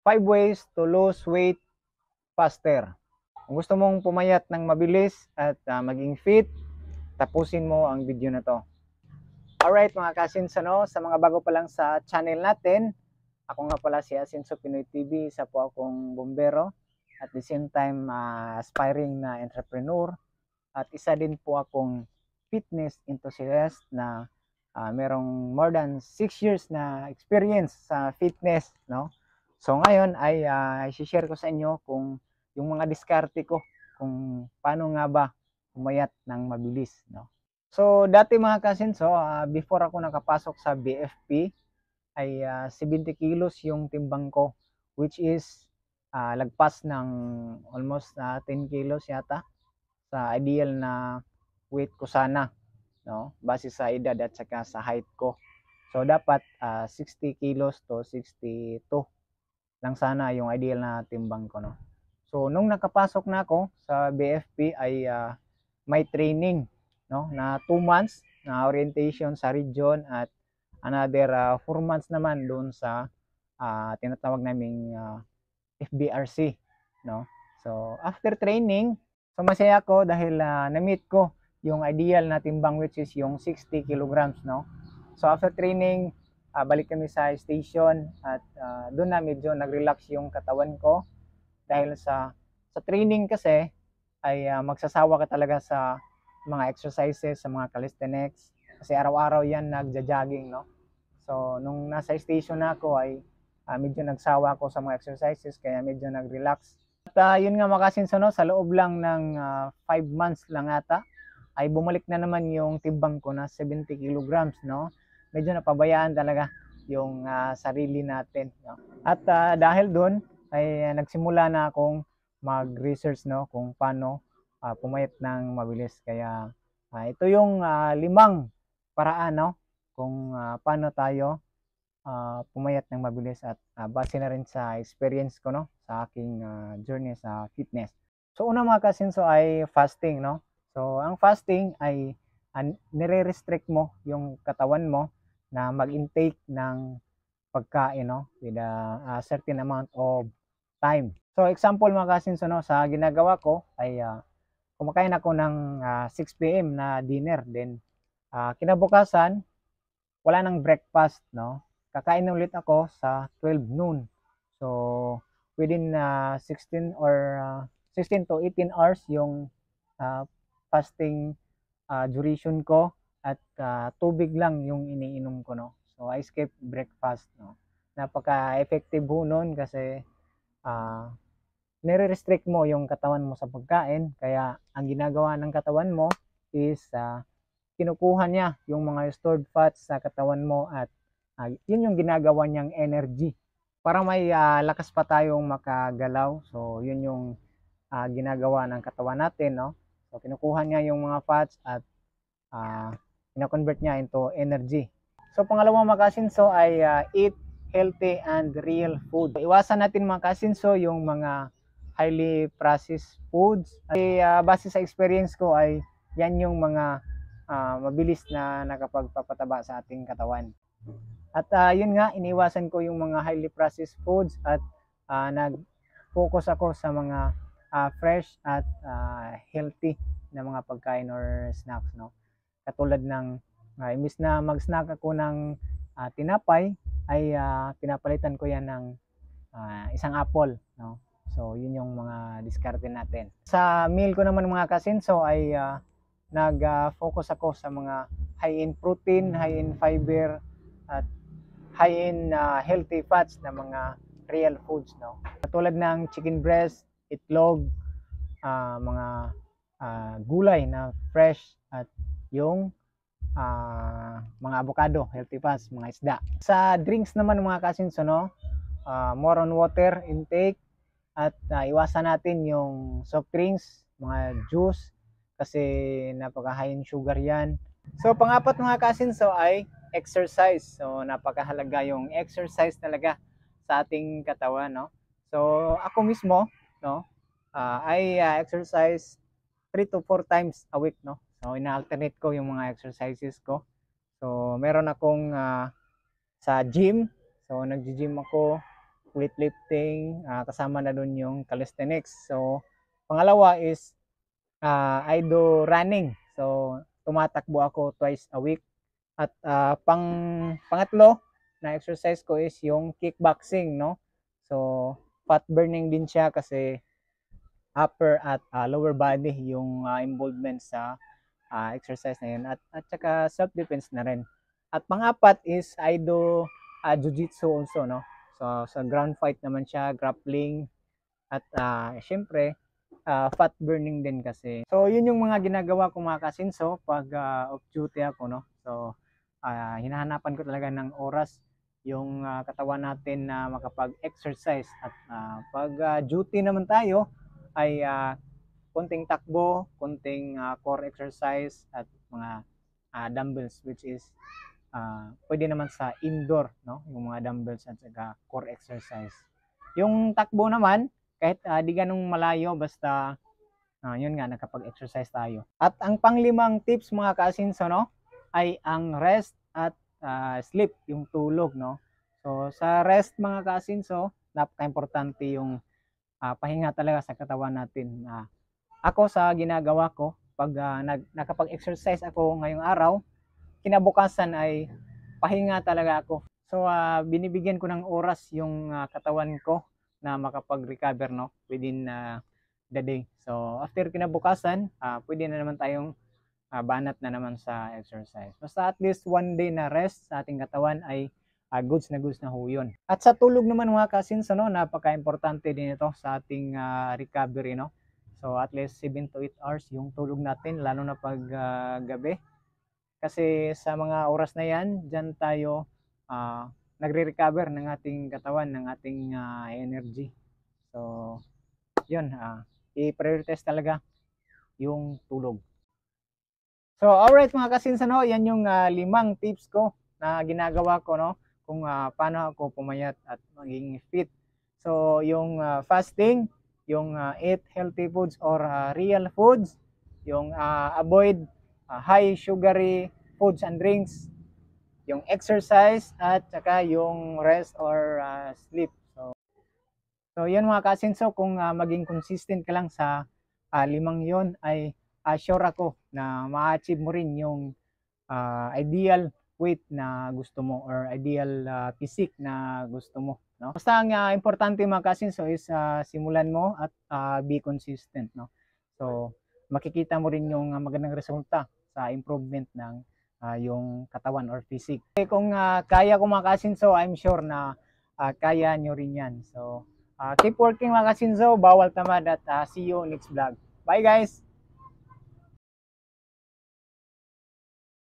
5 ways to lose weight faster. Kung gusto mong pumayat ng mabilis at maging fit, tapusin mo ang video na to. Alright mga cousins, sa mga bago pa lang sa channel natin, ako nga pala si Asenso Pinoy TV, isa po akong bombero, at the same time aspiring na entrepreneur, at isa din po akong fitness enthusiast na merong more than 6 years na experience sa fitness, no? So ngayon ay i-share ko sa inyo kung yung mga diskarte ko kung paano nga ba pumayat ng mabilis, no? So dati mga cousins, before ako nakapasok sa BFP ay 70 kilos yung timbang ko, which is lagpas ng almost 10 kilos yata sa ideal na weight ko sana, no? Base sa edad at saka sa height ko. So dapat 60 kilos to 62 lang sana yung ideal na timbang ko, no? So nung nakapasok na ako sa BFP ay may training, no, na 2 months na orientation sa region at another 4 months naman doon sa tinatawag naming FBRC, no. So after training, so masaya ako dahil na-meet ko yung ideal na timbang, which is yung 60 kilograms, no. So after training, balik kami sa station at doon na medyo nag-relax yung katawan ko dahil sa training kasi ay magsasawa ka talaga sa mga exercises, sa mga calisthenics kasi araw-araw yan nagja-jogging, no. So nung nasa station na ako ay medyo nagsawa ako sa mga exercises kaya medyo nag-relax. At yun nga makasinso, no, sa loob lang ng 5 months lang ata ay bumalik na naman yung timbang ko na 70 kilograms, no. Medyo napabayaan talaga yung sarili natin, no? At dahil doon ay nagsimula na akong mag-research, no, kung paano pumayat ng mabilis. Kaya ito yung 5 paraan, no, kung paano tayo pumayat ng mabilis at base na rin sa experience ko, no, sa aking journey sa fitness. So una mga kasinso ay fasting, no. So ang fasting ay nire-restrict mo yung katawan mo na mag-intake ng pagkain, no, with a certain amount of time. So example mga kasinso, no, sa ginagawa ko ay kumakain ako ng 6 p.m. na dinner, then kinabukasan wala nang breakfast, no. Kakain ulit ako sa 12 noon. So within 16 or 16 to 18 hours yung fasting duration ko, at tubig lang yung iniinom ko, no. So I skip breakfast, no. Napaka-effective ho nun kasi nire-restrict mo yung katawan mo sa pagkain, kaya ang ginagawa ng katawan mo is kinukuha niya yung mga stored fats sa katawan mo at yun yung ginagawa niyang energy para may lakas pa tayong makagalaw. So yun yung ginagawa ng katawan natin, no. So kinukuha niya yung mga fats at ina-convert niya into energy. So pangalawang mga kasinso ay eat healthy and real food. Iwasan natin mga kasinso yung mga highly processed foods. Ay, base sa experience ko ay yan yung mga mabilis na nakapagpapataba sa ating katawan. At yun nga, iniwasan ko yung mga highly processed foods at nag-focus ako sa mga fresh at healthy na mga pagkain or snacks, no. Katulad ng imbis na mag-snack ako ng tinapay ay pinapalitan ko yan ng isang apple, no. So yun yung mga diskarte natin. Sa meal ko naman mga kasinso ay nag-focus ako sa mga high in protein, high in fiber at high in healthy fats na mga real foods, no. Katulad ng chicken breast, itlog, mga gulay na fresh, at yung mga avocado, healthy fats, mga isda. Sa drinks naman mga kasinso, no, more on water intake at iwasan natin yung soft drinks, mga juice kasi napaka high in sugar yan. So pangapat mga kasinso ay exercise. So napakahalaga yung exercise talaga sa ating katawan, no. So ako mismo, no, I exercise 3 to 4 times a week, no. So ina-alternate ko yung mga exercises ko. So meron akong sa gym. So nagji-gym ako weightlifting, kasama na doon yung calisthenics. So, pangalawa is I do running. So, tumatakbo ako twice a week. At pangatlo na exercise ko is yung kickboxing, no? So, fat burning din siya kasi upper at lower body yung involvement sa exercise na yun. At saka self-defense na rin. At pangapat is I do jiu-jitsu also, no? So, sa ground fight naman siya, grappling. At syempre, fat burning din kasi. So, yun yung mga ginagawa ko mga kasinso pag off-duty ako, no? So, hinahanapan ko talaga ng oras yung katawan natin na makapag-exercise. At pag duty naman tayo, ay konting takbo, konting core exercise at mga dumbbells, which is pwede naman sa indoor, no? Yung mga dumbbells at saka core exercise. Yung takbo naman, kahit di ganung malayo, basta yun nga, nakapag-exercise tayo. At ang panglimang tips mga kasinso, no, ay ang rest at sleep, yung tulog, no. So sa rest mga kasinso, napaka-importante yung pahinga talaga sa katawan natin. Ako sa ginagawa ko, pag nakapag-exercise ako ngayong araw, kinabukasan ay pahinga talaga ako. So binibigyan ko ng oras yung katawan ko na makapag-recover, no, within the day. So after kinabukasan, pwede na naman tayong banat na naman sa exercise. Basta at least one day na rest sa ating katawan ay goods na ho yun. At sa tulog naman mga kasins, ano, napaka-importante din ito sa ating recovery, no? So at least 7 to 8 hours yung tulog natin, lalo na pag gabi. Kasi sa mga oras na yan, dyan tayo nagre-recover ng ating katawan, ng ating energy. So yun, i-prioritize talaga yung tulog. So alright mga kasins, ano, yan yung 5 tips ko na ginagawa ko, no, kung paano ako pumayat at maging fit. So yung fasting, yung eat healthy foods or real foods, yung avoid high sugary foods and drinks, yung exercise, at saka yung rest or sleep. So yan mga kasinso, kung maging consistent ka lang sa 5 yon, ay sure ako na ma-achieve mo rin yung ideal weight na gusto mo or ideal physique na gusto mo, no? Basta ang importante mga kasinso is simulan mo at be consistent, no? So makikita mo rin yung magandang resulta sa improvement ng yung katawan or physique. Kung kaya ko mga kasinso, I'm sure na kaya nyo rin yan. So keep working mga kasinso, bawal tamad, at see you next vlog. Bye guys!